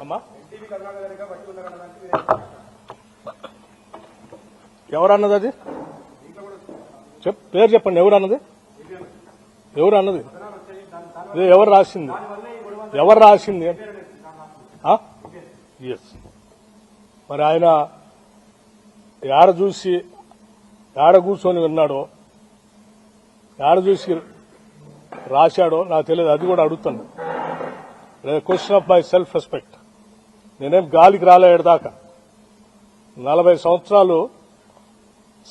అమ్మా ఎవరన్నది అది పేరు చెప్పండి. ఎవరన్నది ఎవరు రాసింది ఎస్. మరి ఆయన ఏడ కూర్చొని విన్నాడో ఏడ చూసి రాశాడో నాకు తెలియదు. అది కూడా అడుగుతాను. Question of my self respect. నేనేం గాలికి రాలేడు దాకా 40 సంవత్సరాలు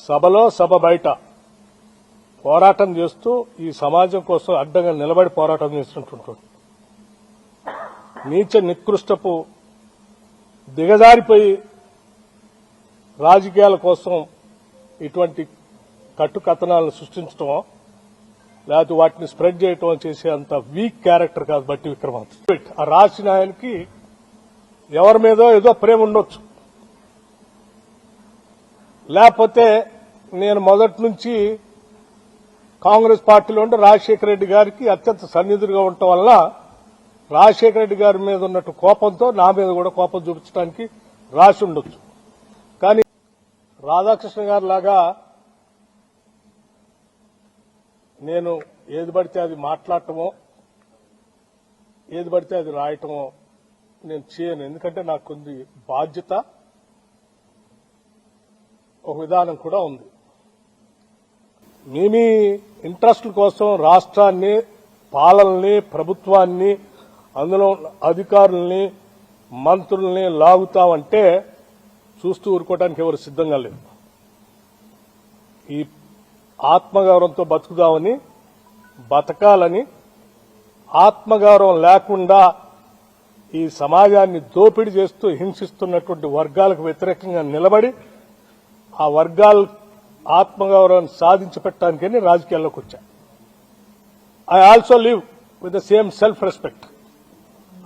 సభలో సభ బయట పోరాటం చేస్తూ ఈ సమాజం కోసం అడ్డంగా నిలబడి పోరాటం చేస్తుంటుంటాడు. నీచ నికృష్టపు దిగజారిపోయి రాజకీయాల కోసం ఇటువంటి కట్టుకథనాలను సృష్టించడం లేకపోతే వాటిని స్ప్రెడ్ చేయటం చేసే అంత వీక్ క్యారెక్టర్ కాదు బట్టి విక్రమార్క. ఆ రాసిన ఆయనకి ఎవరి మీదో ఏదో ప్రేమ ఉండొచ్చు, లేకపోతే నేను మొదటి నుంచి కాంగ్రెస్ పార్టీలో ఉండి రాజశేఖర రెడ్డి గారికి అత్యంత సన్నిధులుగా ఉండటం వల్ల రాజశేఖర రెడ్డి గారి మీద ఉన్నట్టు కోపంతో నా మీద కూడా కోపం చూపించడానికి రాసి ఉండొచ్చు. కానీ రాధాకృష్ణ గారి లాగా నేను ఏది పడితే అది మాట్లాడటమో ఏది పడితే అది రాయటమో నేను చేయను. ఎందుకంటే నాకు కొన్ని బాధ్యత, ఒక విధానం కూడా ఉంది. మీ ఇంట్రెస్ట్ల కోసం రాష్ట్రాన్ని, పాలనని, ప్రభుత్వాన్ని, అందులో అధికారుల్ని, మంత్రుల్ని లాగుతామంటే చూస్తూ ఊరుకోవడానికి ఎవరు సిద్ధంగా లేదు. ఈ ఆత్మగౌరవంతో బతుకుదామని, బతకాలని, ఆత్మగౌరవం లేకుండా ఈ సమాజాన్ని దోపిడీ చేస్తూ హింసిస్తున్నటువంటి వర్గాలకు వ్యతిరేకంగా నిలబడి ఆ వర్గాల ఆత్మగౌరవాన్ని సాధించి పెట్టడానికని రాజకీయాల్లోకి వచ్చా. I also live with the same self respect.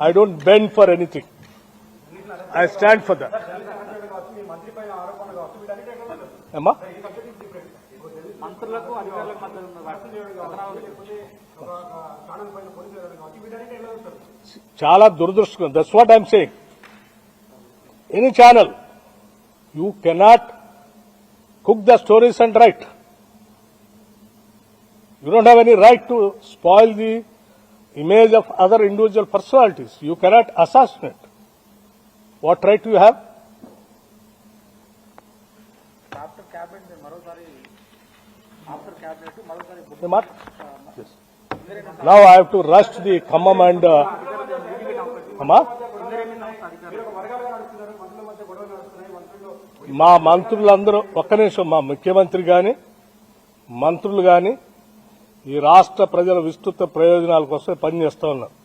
I don't bend for anything. I stand for that. ఏమ్మా చాలా దురదృష్టం. That's what I'm saying. Any channel you cannot cook the stories and write. You don't have any right to spoil the image of other individual personalities. You cannot assassinate. What right do you have? After cabinet, yes. Now I have to rush to the Khammam and మా మంత్రులందరూ ఒక్క నిమిషం, మా ముఖ్యమంత్రి గాని మంత్రులు గాని ఈ రాష్ట్ర ప్రజల విస్తృత ప్రయోజనాల కోసం పనిచేస్తా ఉన్నారు.